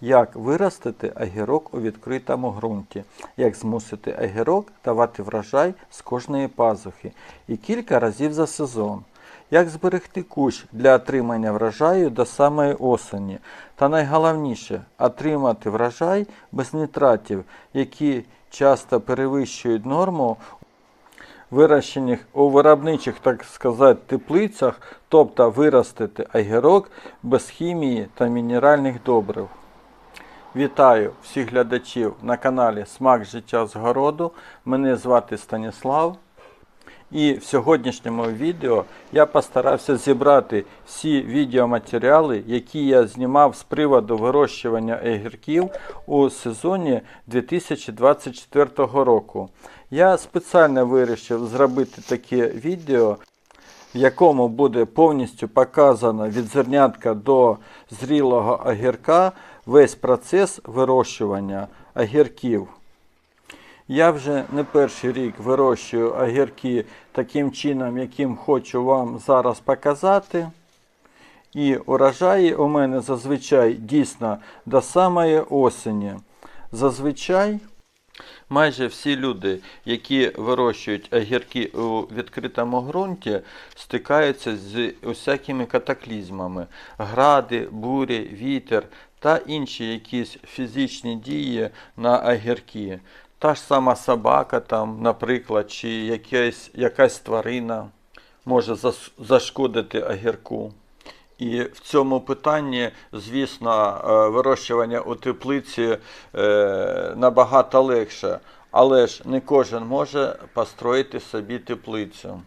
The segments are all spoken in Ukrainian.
Як виростити огірок у відкритому ґрунті, як змусити огірок давати врожай з кожної пазухи і кілька разів за сезон, як зберегти кущ для отримання врожаю до самої осені, та найголовніше – отримати врожай без нітратів, які часто перевищують норму вирощених у виробничих, так сказати, теплицях, тобто виростити огірок без хімії та мінеральних добрив. Вітаю всіх глядачів на каналі Смак життя з городу. Мене звати Станіслав. І в сьогоднішньому відео я постарався зібрати всі відеоматеріали, які я знімав з приводу вирощування огірків у сезоні 2024 року. Я спеціально вирішив зробити таке відео, в якому буде повністю показано від зернятка до зрілого огірка весь процес вирощування огірків. Я вже не перший рік вирощую огірки таким чином, яким хочу вам зараз показати. І урожаї у мене зазвичай дійсно до самої осені. Зазвичай майже всі люди, які вирощують огірки у відкритому ґрунті, стикаються з усякими катаклізмами. Гради, бурі, вітер та інші якісь фізичні дії на огірки. Та ж сама собака, там, наприклад, чи якась тварина може зашкодити огірку. І в цьому питанні, звісно, вирощування у теплиці набагато легше. Але ж не кожен може построїти собі теплицю.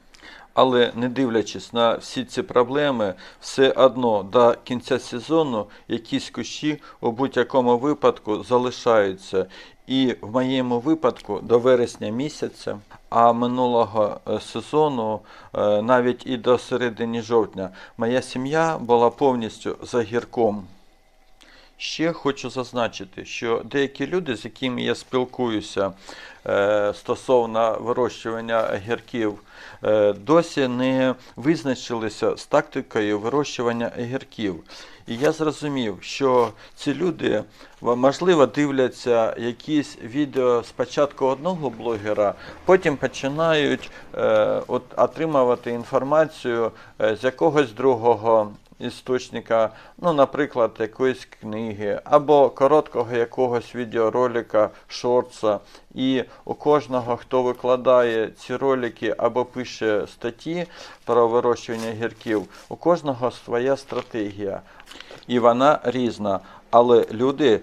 Але не дивлячись на всі ці проблеми, все одно до кінця сезону якісь кущі у будь-якому випадку залишаються. І в моєму випадку до вересня місяця, а минулого сезону навіть і до середини жовтня, моя сім'я була повністю за огірком. Ще хочу зазначити, що деякі люди, з якими я спілкуюся стосовно вирощування огірків, досі не визначилися з тактикою вирощування огірків. І я зрозумів, що ці люди, можливо, дивляться якісь відео спочатку одного блогера, потім починають отримувати інформацію з якогось другого істочника, ну, наприклад, якоїсь книги, або короткого якогось відеоролика, шортса. І у кожного, хто викладає ці ролики або пише статті про вирощування огірків, у кожного своя стратегія. І вона різна. Але люди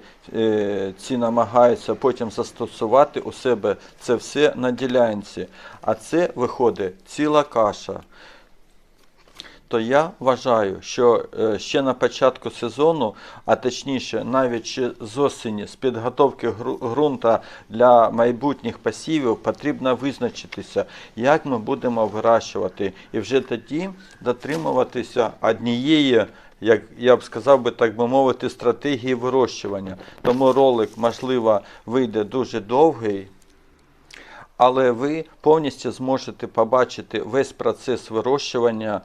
ці намагаються потім застосувати у себе це все на ділянці. А це виходить ціла каша. То я вважаю, що ще на початку сезону, а точніше навіть ще з осені, з підготовки ґрунта для майбутніх посівів, потрібно визначитися, як ми будемо вирощувати. І вже тоді дотримуватися однієї, як я б сказав би, так би мовити, стратегії вирощування. Тому ролик, можливо, вийде дуже довгий. Але ви повністю зможете побачити весь процес вирощування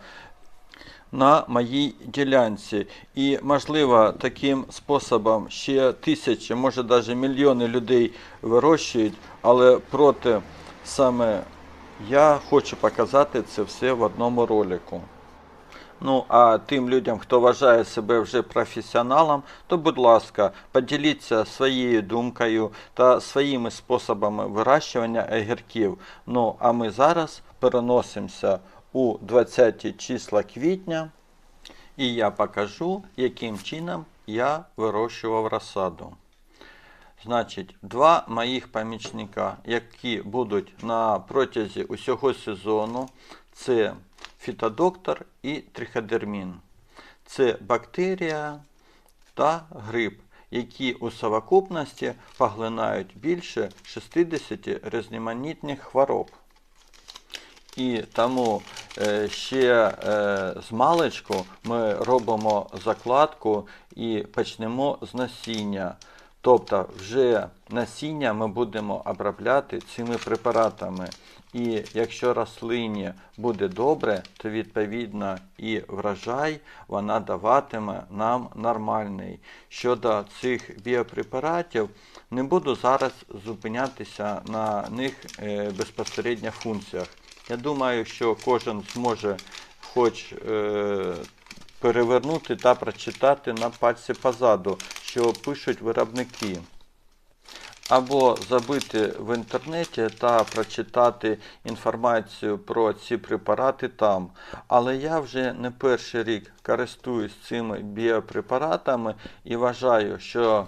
на моїй ділянці. І, можливо, таким способом ще тисячі, може навіть мільйони людей вирощують, але проте саме я хочу показати це все в одному ролику. Ну, а тим людям, хто вважає себе вже професіоналом, то, будь ласка, поділіться своєю думкою та своїми способами вирощування огірків. Ну, а ми зараз переносимося у 20 числа квітня, і я покажу, яким чином я вирощував розсаду. Значить, два моїх помічника, які будуть на протязі усього сезону, це фітодоктор і триходермін. Це бактерія та гриб, які у совокупності поглинають більше 60 різноманітних хвороб. І тому ще з маличку ми робимо закладку і почнемо з насіння. Тобто вже насіння ми будемо обробляти цими препаратами. І якщо рослині буде добре, то відповідно і врожай вона даватиме нам нормальний. Щодо цих біопрепаратів, не буду зараз зупинятися на них безпосередньо функціях. Я думаю, що кожен зможе хоч перевернути та прочитати на пальці позаду, що пишуть виробники. Або забити в інтернеті та прочитати інформацію про ці препарати там. Але я вже не перший рік користуюсь цими біопрепаратами і вважаю, що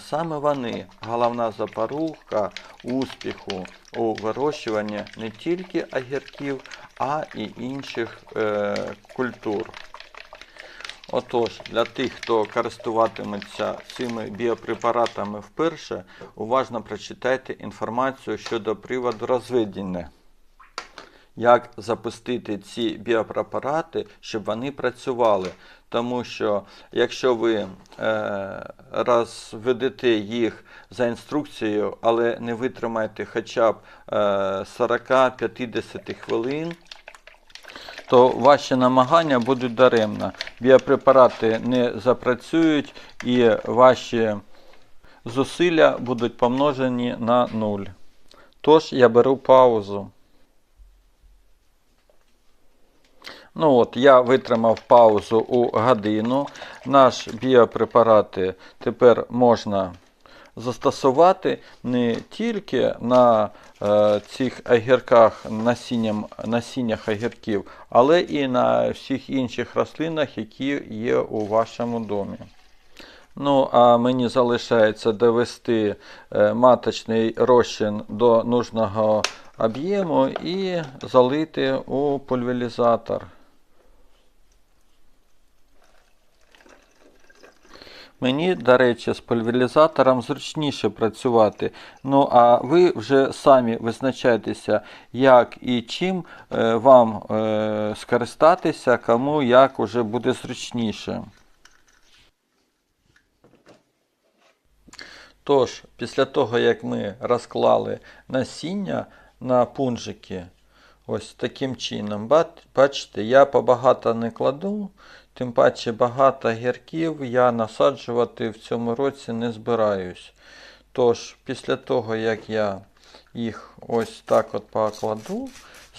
саме вони головна запорука успіху у вирощуванні не тільки огірків, а і інших культур. Отож, для тих, хто користуватиметься цими біопрепаратами вперше, уважно прочитайте інформацію щодо приводу розведення. Як запустити ці біопрепарати, щоб вони працювали. Тому що, якщо ви розведете їх за інструкцією, але не витримаєте хоча б 40-50 хвилин, то ваші намагання будуть даремно. Біопрепарати не запрацюють і ваші зусилля будуть помножені на 0. Тож я беру паузу. Ну от, я витримав паузу у годину. Наші біопрепарати тепер можна застосувати не тільки на цих огірках, насіннях огірків, але і на всіх інших рослинах, які є у вашому домі. Ну, а мені залишається довести маточний розчин до нужного об'єму і залити у пульверизатор. Мені, до речі, з пульверизатором зручніше працювати. Ну, а ви вже самі визначайтеся, як і чим вам скористатися, кому як уже буде зручніше. Тож, після того, як ми розклали насіння на пунжики, ось таким чином, бачите, я побагато не кладу, тим паче багато огірків я насаджувати в цьому році не збираюсь. Тож, після того, як я їх ось так от покладу,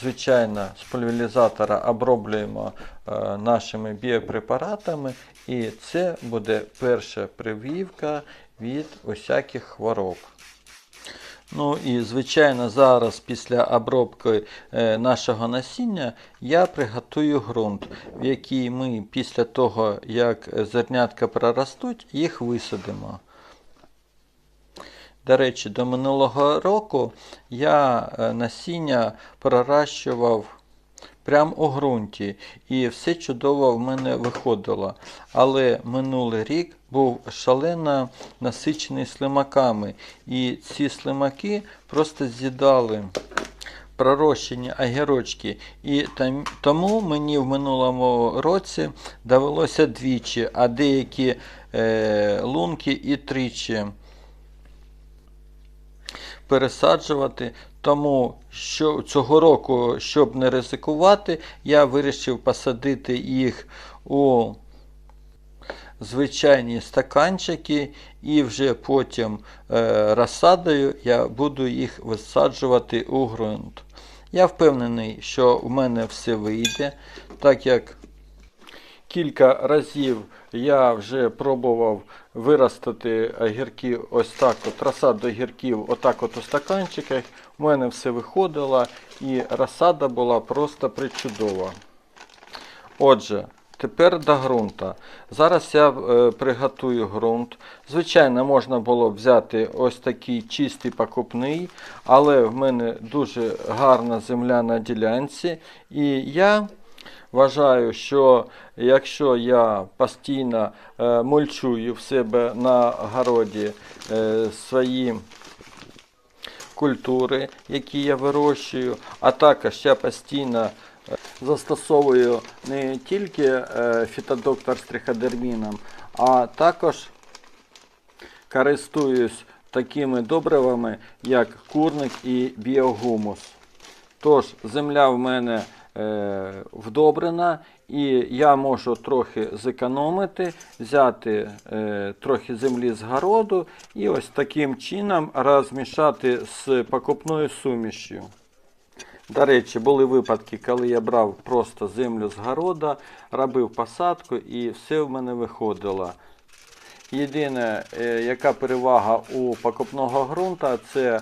звичайно, з пульверизатора оброблюємо нашими біопрепаратами, і це буде перша прививка від усяких хвороб. Ну і, звичайно, зараз після обробки нашого насіння я приготую ґрунт, в який ми після того, як зернятка проростуть, їх висадимо. До речі, до минулого року я насіння пророщував прямо у ґрунті, і все чудово в мене виходило. Але минулий рік був шалено насичений слимаками, і ці слимаки просто з'їдали пророщені огірочки. І тому мені в минулому році довелося двічі, а деякі лунки і тричі пересаджувати. Тому що цього року, щоб не ризикувати, я вирішив посадити їх у звичайні стаканчики і вже потім розсадою я буду їх висаджувати у ґрунт. Я впевнений, що в мене все вийде, так як кілька разів я вже пробував виростити огірки ось так от, розсаду огірків отак от у стаканчиках. У мене все виходило і розсада була просто причудова. Отже, тепер до ґрунту. Зараз я приготую ґрунт. Звичайно, можна було б взяти ось такий чистий покупний, але в мене дуже гарна земля на ділянці. І я вважаю, що якщо я постійно мульчую в себе на городі свої культури, які я вирощую, а також я постійно застосовую не тільки фітодоктор з триходерміном, а також користуюсь такими добривами, як курник і біогумус. Тож, земля в мене вдобрена, і я можу трохи зекономити, взяти трохи землі з городу і ось таким чином розмішати з покупною сумішю. До речі, були випадки, коли я брав просто землю з города, робив посадку і все в мене виходило. Єдине, яка перевага у покупного ґрунту, це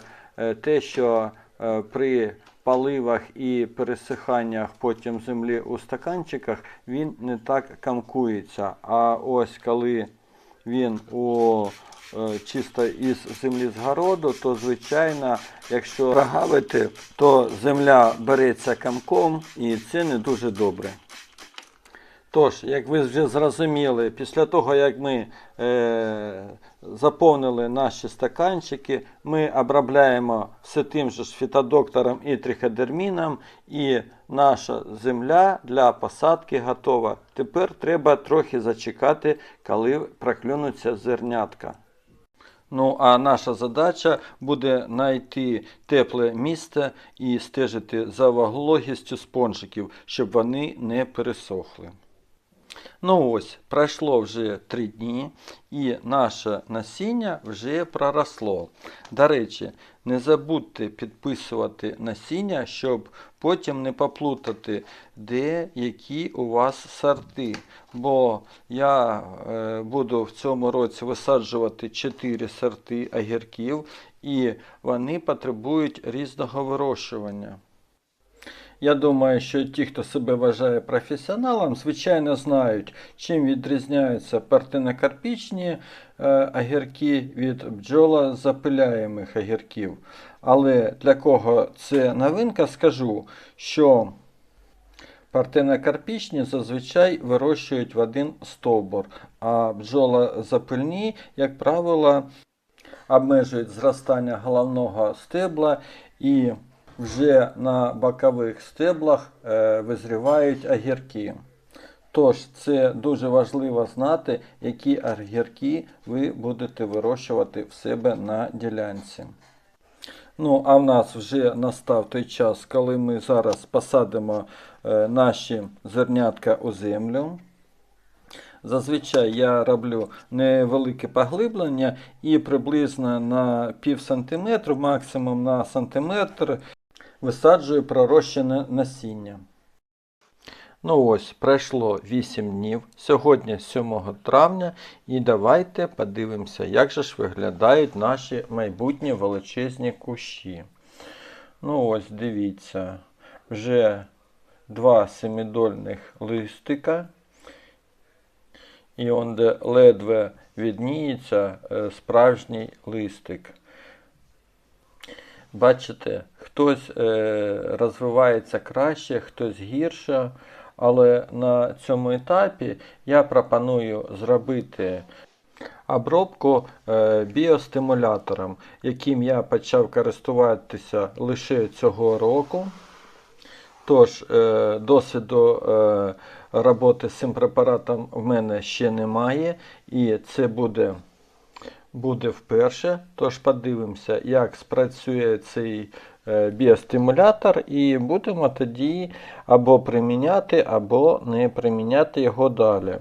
те, що при поливах і пересиханнях потім землі у стаканчиках він не так камкується. А ось коли він чисто із землі з городу, то звичайно, якщо прогавити, то земля береться камком і це не дуже добре. Тож, як ви вже зрозуміли, після того, як ми заповнили наші стаканчики, ми обробляємо все тим же ж фітодоктором і триходерміном, і наша земля для посадки готова. Тепер треба трохи зачекати, коли проклюнуться зернятка. Ну, а наша задача буде знайти тепле місце і стежити за вологістю спонжиків, щоб вони не пересохли. Ну ось, пройшло вже 3 дні і наше насіння вже проросло. До речі, не забудьте підписувати насіння, щоб потім не поплутати, де які у вас сорти. Бо я буду в цьому році висаджувати 4 сорти огірків і вони потребують різного вирощування. Я думаю, що ті, хто себе вважає професіоналом, звичайно знають, чим відрізняються партенокарпічні огірки від бджолозапиляємих огірків. Але для кого це новинка, скажу, що партенокарпічні зазвичай вирощують в один стовбур, а бджолозапильні, як правило, обмежують зростання головного стебла і вже на бокових стеблах визрівають огірки. Тож, це дуже важливо знати, які огірки ви будете вирощувати в себе на ділянці. Ну, а в нас вже настав той час, коли ми зараз посадимо наші зернятка у землю. Зазвичай я роблю невелике поглиблення і приблизно на пів сантиметру, максимум на сантиметр, висаджую пророщене насіння. Ну ось, пройшло 8 днів, сьогодні 7 травня, і давайте подивимося, як же ж виглядають наші майбутні величезні кущі. Ну ось, дивіться, вже 2 семидольних листика, і он де ледве відніється справжній листик. Бачите, хтось розвивається краще, хтось гірше, але на цьому етапі я пропоную зробити обробку біостимулятором, яким я почав користуватися лише цього року. Тож, досвіду роботи з цим препаратом в мене ще немає, і це буде вперше. Тож подивимося, як спрацює цей біостимулятор, і будемо тоді або приміняти, або не приміняти його далі.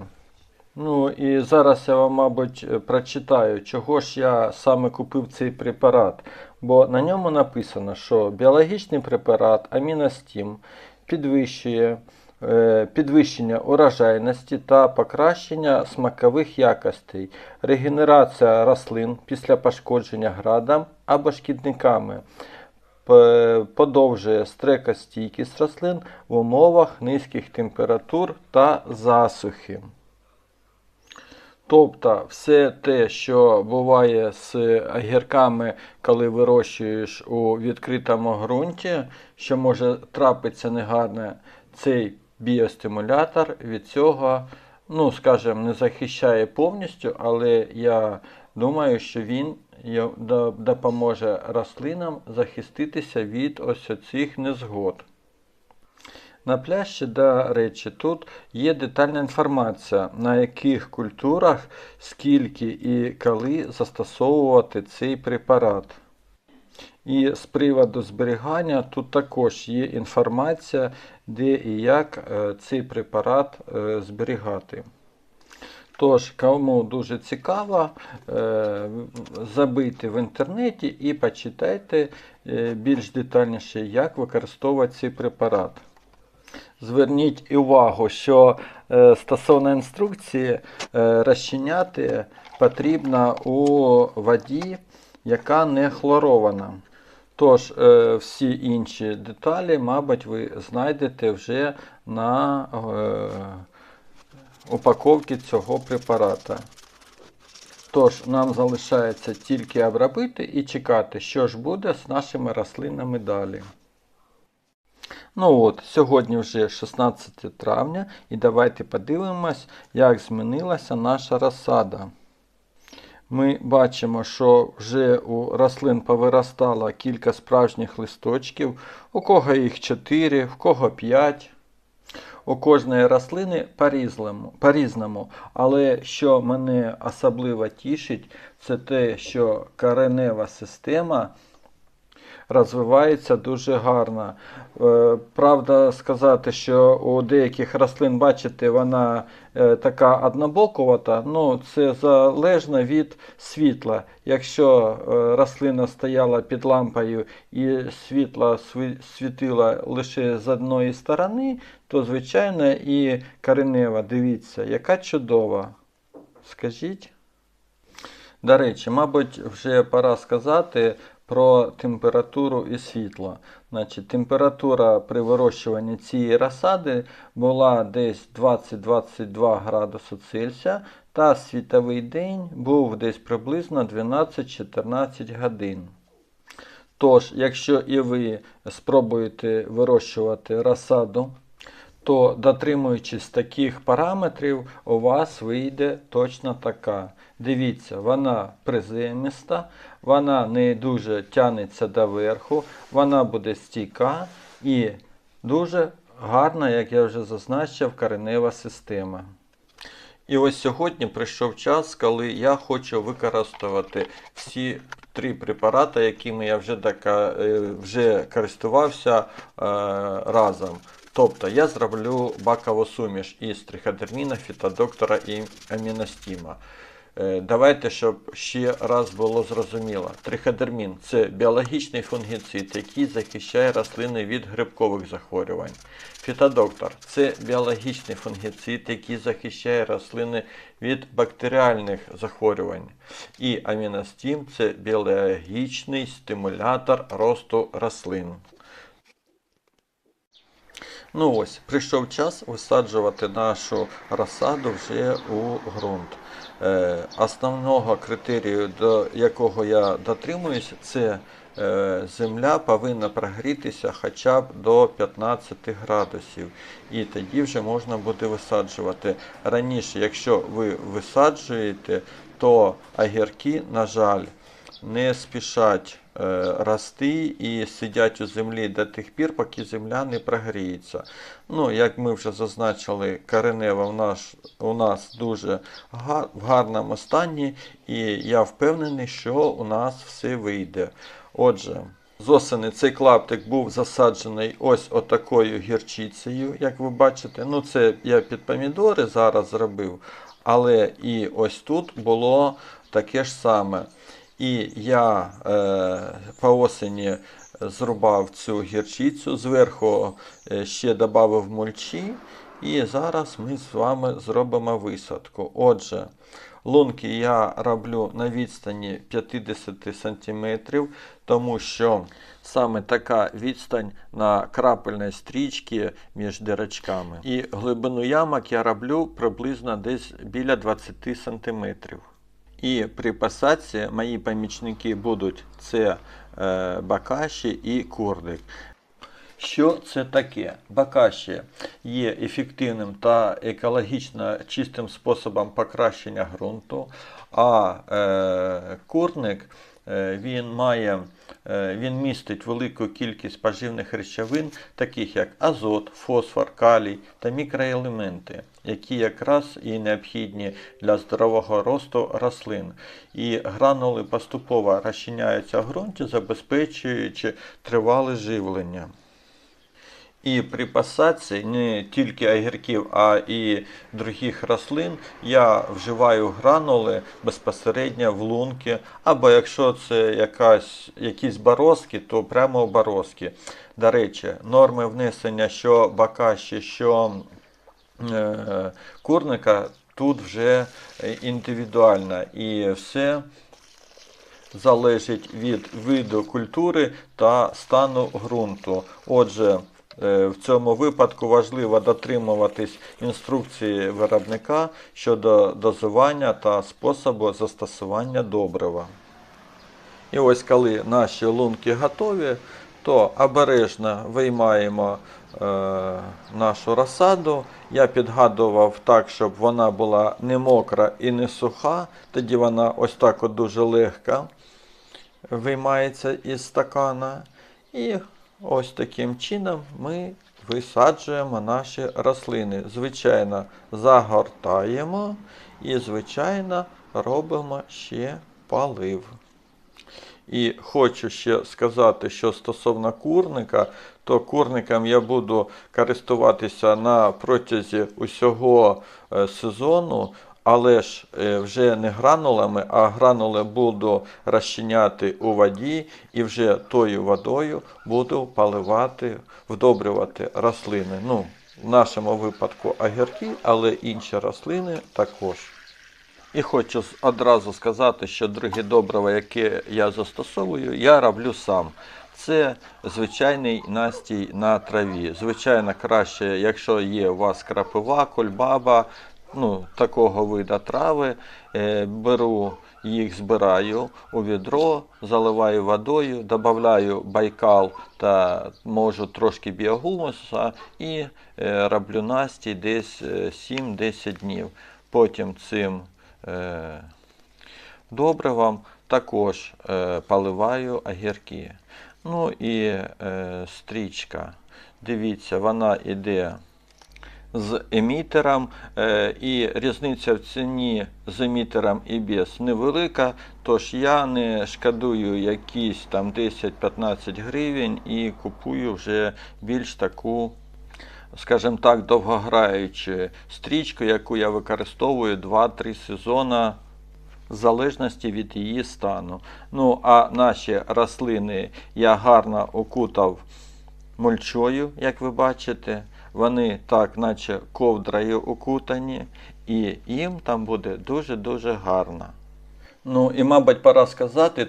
Ну і зараз я вам, мабуть, прочитаю, чого ж я саме купив цей препарат. Бо на ньому написано, що біологічний препарат Аміностім підвищує підвищення урожайності та покращення смакових якостей, регенерація рослин після пошкодження градом або шкідниками, подовжує стрекостійкість рослин в умовах низьких температур та засухи. Тобто все те, що буває з огірками, коли вирощуєш у відкритому ґрунті, що може трапитися негарне, цей біостимулятор від цього, ну, скажімо, не захищає повністю, але я думаю, що він допоможе рослинам захиститися від ось цих незгод. На пляшці, до речі, тут є детальна інформація, на яких культурах, скільки і коли застосовувати цей препарат. І з приводу зберігання тут також є інформація, де і як цей препарат зберігати. Тож, кому дуже цікаво, забийте в інтернеті і почитайте більш детальніше, як використовувати цей препарат. Зверніть увагу, що стосовно інструкції розчиняти потрібно у воді, яка не хлорована. Тож, всі інші деталі, мабуть, ви знайдете вже на упаковці цього препарата. Тож, нам залишається тільки обробити і чекати, що ж буде з нашими рослинами далі. Ну от, сьогодні вже 16 травня і давайте подивимось, як змінилася наша розсада. Ми бачимо, що вже у рослин повиростало кілька справжніх листочків, у кого їх 4, у кого 5. У кожної рослини по-різному, але що мене особливо тішить, це те, що коренева система розвивається дуже гарно. Правда сказати, що у деяких рослин, бачите, вона така однобокувата, ну це залежно від світла. Якщо рослина стояла під лампою і світло світило лише з одної сторони, то звичайно і коренева, дивіться, яка чудова. Скажіть? До речі, мабуть, вже пора сказати про температуру і світло. Значить, температура при вирощуванні цієї розсади була десь 20-22 градуси Цельсія, та світовий день був десь приблизно 12-14 годин. Тож, якщо і ви спробуєте вирощувати розсаду, то дотримуючись таких параметрів, у вас вийде точно така. Дивіться, вона приземиста, вона не дуже тягнеться доверху, вона буде стійка і дуже гарна, як я вже зазначив, коренева система. І ось сьогодні прийшов час, коли я хочу використовувати всі 3 препарати, якими я вже користувався разом. Тобто я зроблю бакову суміш із триходерміна, фітодоктора і аміностіма. Давайте, щоб ще раз було зрозуміло. Триходермін – це біологічний фунгіцид, який захищає рослини від грибкових захворювань. Фітодоктор – це біологічний фунгіцид, який захищає рослини від бактеріальних захворювань. І аміностім – це біологічний стимулятор росту рослин. Ну ось, прийшов час висаджувати нашу розсаду вже у ґрунт. Основного критерію, до якого я дотримуюсь, це земля повинна прогрітися хоча б до 15 градусів. І тоді вже можна буде висаджувати. Раніше, якщо ви висаджуєте, то огірки, на жаль, не спішать рости і сидять у землі до тих пір, поки земля не прогріється. Ну, як ми вже зазначили, коренева у нас дуже в гарному стані, і я впевнений, що у нас все вийде. Отже, з осени цей клаптик був засаджений ось отакою гірчицею, як ви бачите. Ну, це я під помідори зараз зробив, але і ось тут було таке ж саме. І я по осені зрубав цю гірчицю, зверху ще додав мульчі, і зараз ми з вами зробимо висадку. Отже, лунки я роблю на відстані 50 см, тому що саме така відстань на крапельній стрічці між дірочками. І глибину ямок я роблю приблизно десь біля 20 см. І при посадці мої помічники будуть це бакаші і курдик. Що це таке? Бакаші є ефективним та екологічно чистим способом покращення ґрунту, а курник він має він містить велику кількість поживних речовин, таких як азот, фосфор, калій та мікроелементи, які якраз і необхідні для здорового росту рослин. І гранули поступово розчиняються в ґрунті, забезпечуючи тривале живлення. І при посадці не тільки огірків, а і других рослин я вживаю гранули безпосередньо в лунки, або якщо це якісь бороздки, то прямо в бороздки. До речі, норми внесення що бакаші, що курника тут вже індивідуально, і все залежить від виду культури та стану ґрунту. Отже, в цьому випадку важливо дотримуватись інструкції виробника щодо дозування та способу застосування добрива. І ось коли наші лунки готові, то обережно виймаємо нашу розсаду. Я підгадував так, щоб вона була не мокра і не суха, тоді вона ось так от дуже легко виймається із стакана. І ось таким чином ми висаджуємо наші рослини. Звичайно, загортаємо і, звичайно, робимо ще полив. І хочу ще сказати, що стосовно курника, то курником я буду користуватися на протязі усього сезону, але ж вже не гранулами, а гранули буду розчиняти у воді і вже тою водою буду поливати, вдобрювати рослини. Ну, в нашому випадку огірки, але інші рослини також. І хочу одразу сказати, що друге добриво, яке я застосовую, я роблю сам. Це звичайний настій на траві. Звичайно, краще, якщо є у вас крапива, кульбаба, такого виду трави, беру їх, збираю у відро, заливаю водою, додаю байкал та можу трошки біогумуса і роблю настій десь 7-10 днів. Потім цим добривом також поливаю огірки. Ну і стрічка. Дивіться, вона йде з емітером, і різниця в ціні з емітером і без невелика, тож я не шкодую якісь там 10-15 гривень і купую вже більш таку, скажімо так, довгограючу стрічку, яку я використовую 2-3 сезони в залежності від її стану. Ну, а наші рослини я гарно окутав мульчою, як ви бачите. Вони так, наче ковдрою окутані, і їм там буде дуже-дуже гарно. Ну і, мабуть, пора сказати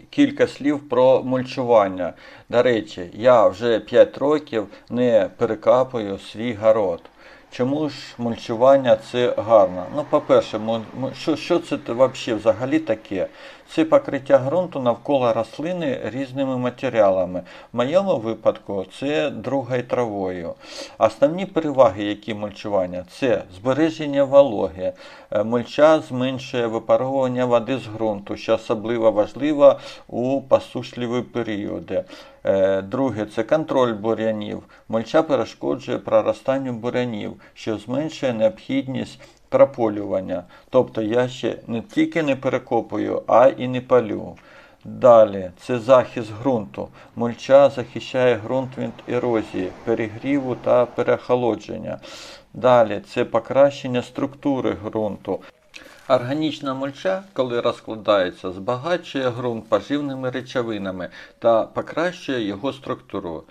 кілька слів про мульчування. До речі, я вже 5 років не перекапую свій город. Чому ж мульчування це гарно? Ну, по-перше, що це взагалі таке? Це покриття ґрунту навколо рослини різними матеріалами. В моєму випадку це другою травою. Основні переваги, які мульчування, це збереження вологи. Мульча зменшує випаровування води з ґрунту, що особливо важливо у посушливі періоди. Друге, це контроль бур'янів. Мульча перешкоджує проростанню бур'янів, що зменшує необхідність прополювання. Тобто я ще не тільки не перекопую, а і не палю. Далі, це захист ґрунту. Мульча захищає ґрунт від ерозії, перегріву та переохолодження. Далі, це покращення структури ґрунту. Органічна мульча, коли розкладається, збагачує ґрунт поживними речовинами та покращує його структуру.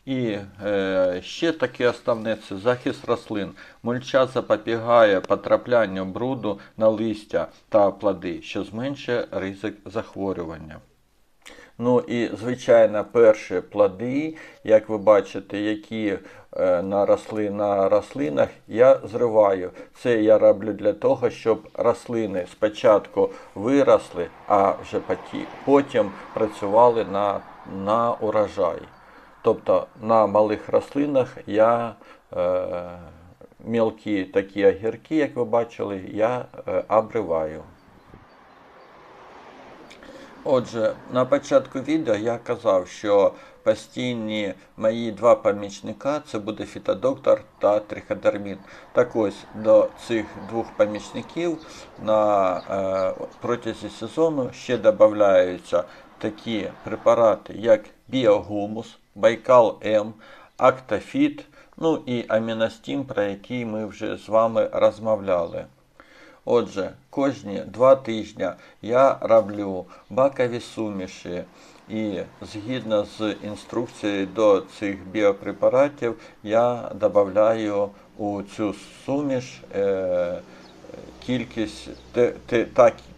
І ще таке основне – це захист рослин. Мульча запобігає потраплянню бруду на листя та плоди, що зменшує ризик захворювання. Ну і, звичайно, перші плоди, як ви бачите, які наросли на рослинах, я зриваю. Це я роблю для того, щоб рослини спочатку виросли, а вже потім працювали на урожай. Тобто на малих рослинах я мілкі такі огірки, як ви бачили, я обриваю. Отже, на початку відео я казав, що постійні мої два помічника це буде фітодоктор та триходермін. Так ось, до цих двох помічників протязі сезону ще додаються такі препарати, як біогумус, Байкал М, Актофіт, ну і Аміностім, про який ми вже з вами розмовляли. Отже, кожні 2 тижні я роблю бакові суміші і згідно з інструкцією до цих біопрепаратів я додаю у цю суміш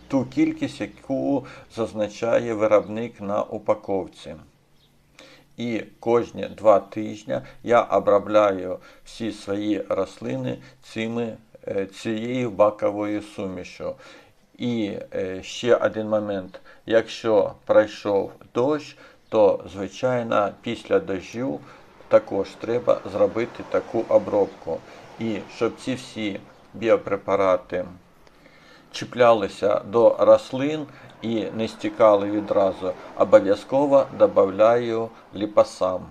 ту кількість, яку зазначає виробник на упаковці. І кожні 2 тижні я обробляю всі свої рослини цією баковою сумішю. І ще один момент. Якщо пройшов дощ, то, звичайно, після дощу також треба зробити таку обробку. І щоб ці всі біопрепарати чіплялися до рослин і не стікали відразу, обов'язково додаю ліпосам.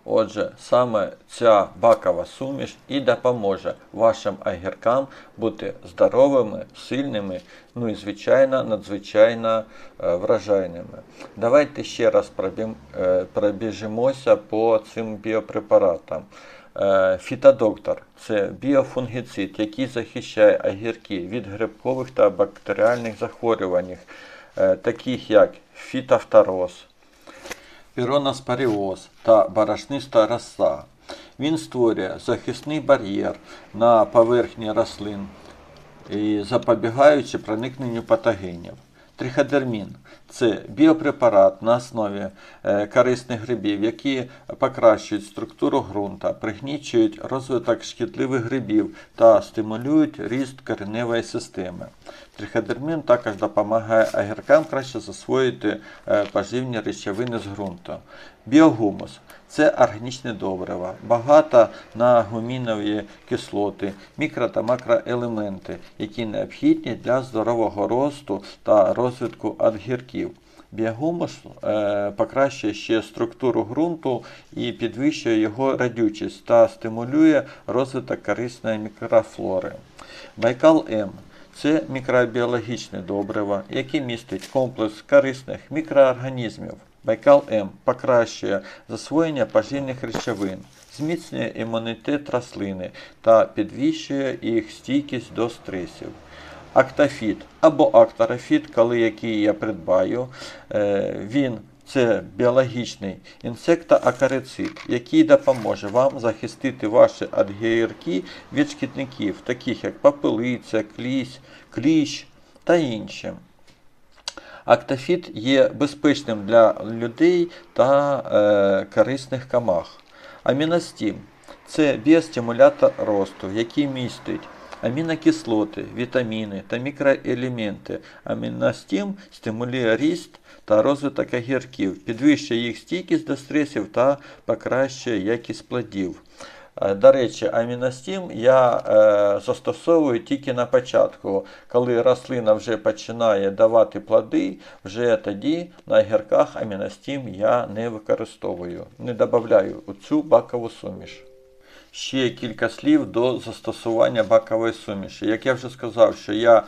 Отже, саме ця бакова суміш і допоможе вашим огіркам бути здоровими, сильними, ну і, звичайно, надзвичайно врожайними. Давайте ще раз пробіжимося по цим біопрепаратам. Фітодоктор – це біофунгіцид, який захищає огірки від грибкових та бактеріальних захворювань, таких як фітофтороз, піроноспоріоз та борошниста роса. Він створює захисний бар'єр на поверхні рослин, запобігаючи проникненню патогенів. Триходермін – це біопрепарат на основі корисних грибів, які покращують структуру ґрунту, пригнічують розвиток шкідливих грибів та стимулюють ріст кореневої системи. Триходермін також допомагає огіркам краще засвоїти поживні речовини з ґрунту. Біогумус – це органічне добриво, багато на гумінові кислоти, мікро та макроелементи, які необхідні для здорового росту та розвитку огірків. Біогумус покращує ще структуру ґрунту і підвищує його родючість та стимулює розвиток корисної мікрофлори. Байкал М – це мікробіологічне добриво, яке містить комплекс корисних мікроорганізмів. Байкал М покращує засвоєння поживних речовин, зміцнює імунітет рослини та підвищує їх стійкість до стресів. Актофіт або акторофіт, коли який я придбаю, це біологічний інсектоакарицид, який допоможе вам захистити ваші огірки від шкідників, таких як попелиця, кліщ та інші. Актофіт є безпечним для людей та корисних комах. Аміностім – це біостимулятор росту, який містить амінокислоти, вітаміни та мікроелементи. Аміностім стимулює ріст та розвиток огірків, підвищує їх стійкість до стресів та покращує якість плодів. До речі, аміностім я застосовую тільки на початку, коли рослина вже починає давати плоди, вже тоді на огірках аміностім я не використовую, не додаю у цю бакову суміш. Ще кілька слів до застосування бакової суміші. Як я вже сказав, що я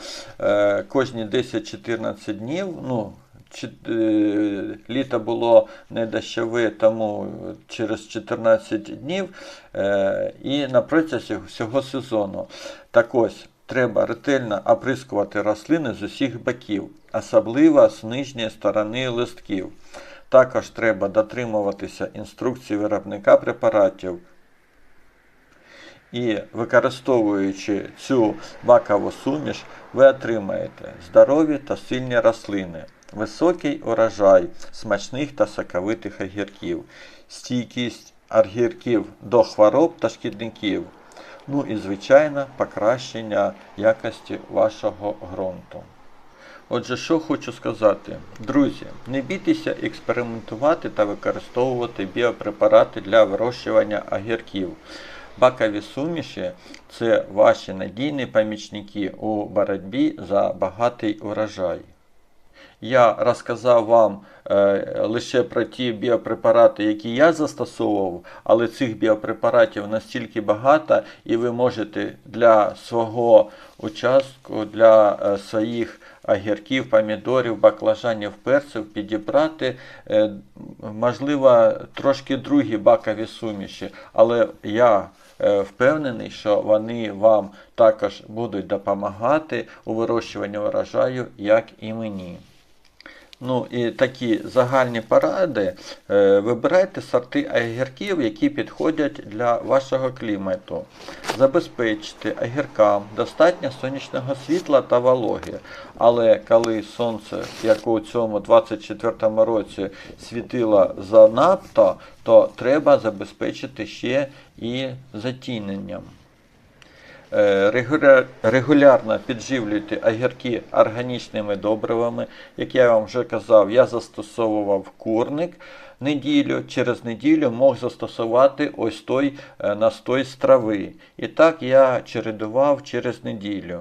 кожні 10-14 днів, літо було не дощове, тому через 14 днів і на протязі всього сезону. Так ось, треба ретельно оприскувати рослини з усіх боків, особливо з нижньої сторони листків. Також треба дотримуватися інструкцій виробника препаратів. І використовуючи цю бакову суміш, ви отримаєте здорові та сильні рослини, високий урожай смачних та соковитих огірків, стійкість огірків до хвороб та шкідників, ну і, звичайно, покращення якості вашого ґрунту. Отже, що хочу сказати. Друзі, не бійтеся експериментувати та використовувати біопрепарати для вирощування огірків. Бакові суміші – це ваші надійні помічники у боротьбі за багатий урожай. я розказав вам лише про ті біопрепарати, які я застосовував, але цих біопрепаратів настільки багато, і ви можете для свого участку, для своїх огірків, помідорів, баклажанів, перців підібрати, можливо, трошки другі бакові суміші, але я впевнений, що вони вам також будуть допомагати у вирощуванні врожаю, як і мені. Ну і такі загальні поради. Вибирайте сорти огірків, які підходять для вашого клімату. Забезпечте огіркам достатньо сонячного світла та вологи. Але коли сонце, як у цьому 24-му році, світило занадто, то треба забезпечити ще і затіненням. Регулярно підживлюйте огірки органічними добривами. Як я вам вже казав, я застосовував курник неділю, через неділю мог застосувати ось той настой з трави. І так я чередував через неділю.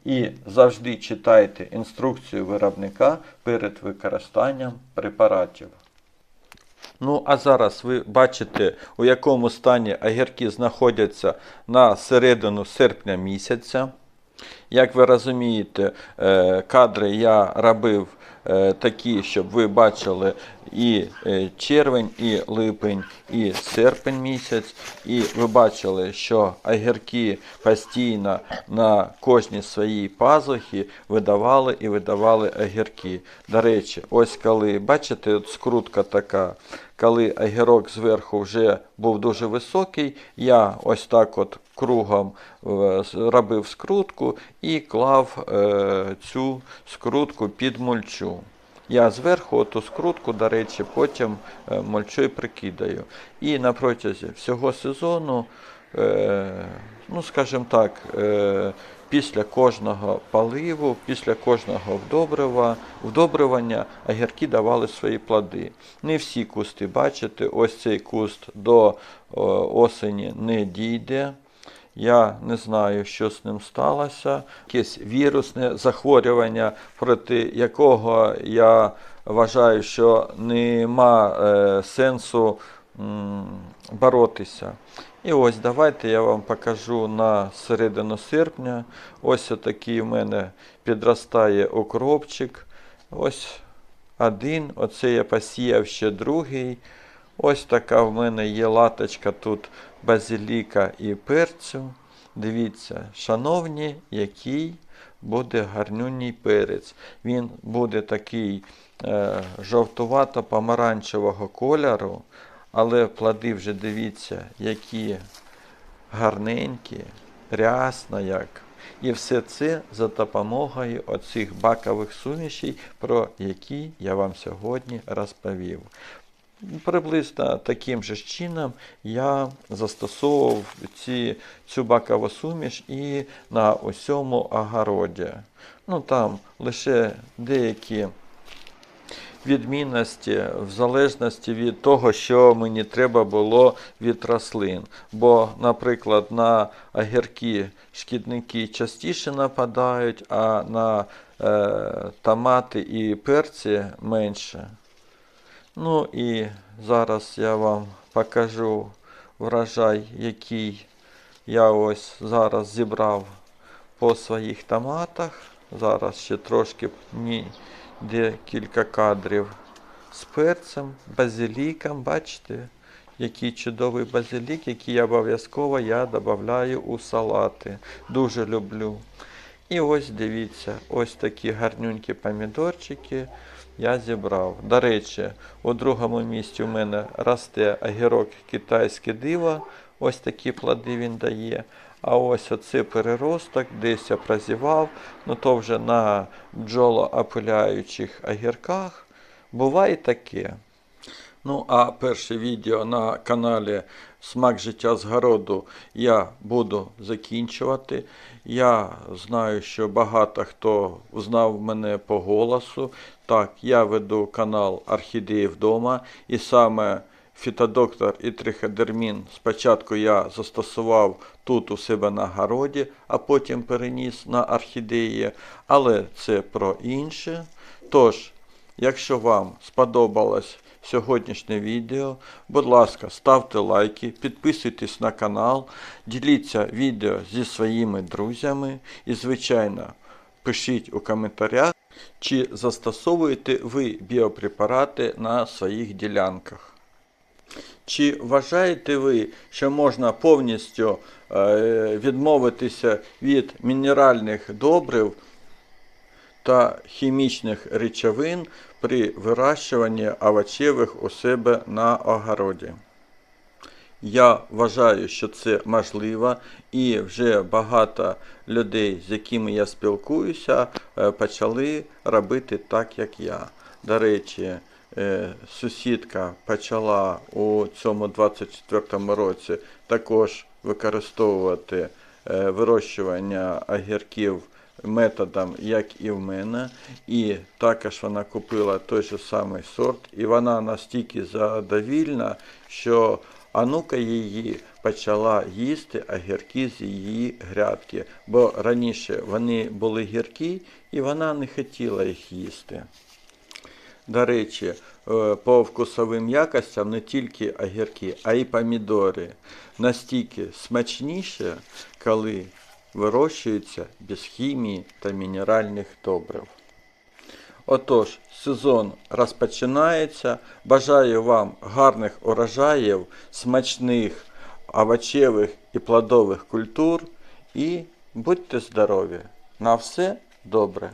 І завжди читайте інструкцію виробника перед використанням препаратів. Ну, а зараз ви бачите, у якому стані огірки знаходяться на середину серпня місяця. Як ви розумієте, кадри я робив такі, щоб ви бачили і червень, і липень, і серпень місяць. І ви бачили, що огірки постійно на кожній своїй пазухі видавали і видавали огірки. До речі, ось коли, бачите, от скрутка така, коли огірок зверху вже був дуже високий, я ось так от кругом робив скрутку і клав цю скрутку під мульчу. Я зверху ту скрутку, до речі, потім мульчою прикидаю. І на протязі всього сезону, ну скажімо так, після кожного поливу, після кожного вдобрювання огірки давали свої плоди. Не всі кусти, бачите, ось цей куст до осені не дійде. Я не знаю, що з ним сталося. Якесь вірусне захворювання, проти якого я вважаю, що нема сенсу боротися. І ось давайте я вам покажу на середину серпня. Ось отакий в мене підростає укропчик. Ось один, оце я посіяв ще другий. Ось така в мене є латочка тут базиліка і перцю. Дивіться, шановні, який буде гарнюній перець. Він буде такий жовтувато-помаранчевого кольору, але плоди вже дивіться, які гарненькі, рясно як. І все це за допомогою оцих бакових сумішей, про які я вам сьогодні розповів. Приблизно таким же чином я застосовував цю бакову суміш і на усьому огороді. Ну там лише деякі відмінності в залежності від того, що мені треба було від рослин. Бо, наприклад, на огірки шкідники частіше нападають, а на томати і перці менше. Ну і зараз я вам покажу врожай, який я ось зараз зібрав по своїх томатах. Зараз ще трошки декілька кадрів з перцем, базиліком. Бачите, який чудовий базилік, який обов'язково я додаю у салати. Дуже люблю. І ось дивіться, ось такі гарнюнькі помідорчики я зібрав. До речі, у другому місці у мене росте огірок китайське диво. Ось такі плоди він дає. А ось оце переросток, десь я прозівав, ну то вже на бджолоопиляючих огірках. Буває таке. Ну, а перше відео на каналі «Смак життя з городу» я буду закінчувати. Я знаю, що багато хто знав мене по голосу. Так, я веду канал «Орхідеї вдома» і саме фітодоктор і триходермін спочатку я застосував тут у себе на городі, а потім переніс на орхідеї, але це про інше. Отож, якщо вам сподобалось сьогоднішнє відео, будь ласка, ставте лайки, підписуйтесь на канал, діліться відео зі своїми друзями і, звичайно, пишіть у коментарях, чи застосовуєте ви біопрепарати на своїх ділянках. Чи вважаєте ви, що можна повністю відмовитися від мінеральних добрив та хімічних речовин при вирощуванні овочевих у себе на огороді? Я вважаю, що це можливо, і вже багато людей, з якими я спілкуюся, почали робити так, як я. До речі, сусідка почала у цьому 24-му році також використовувати вирощування огірків методом, як і в мене, і також вона купила той же самий сорт, і вона настільки задовільна, що онука її почала їсти огірки з її грядки, бо раніше вони були гіркі, і вона не хотіла їх їсти. До речі, по вкусовим якостям не тільки огірки, а й помідори настільки смачніше, коли вирощуються без хімії та мінеральних добрив. Отож, сезон розпочинається. Бажаю вам гарних урожаїв, смачних овочевих і плодових культур і будьте здорові! На все добре!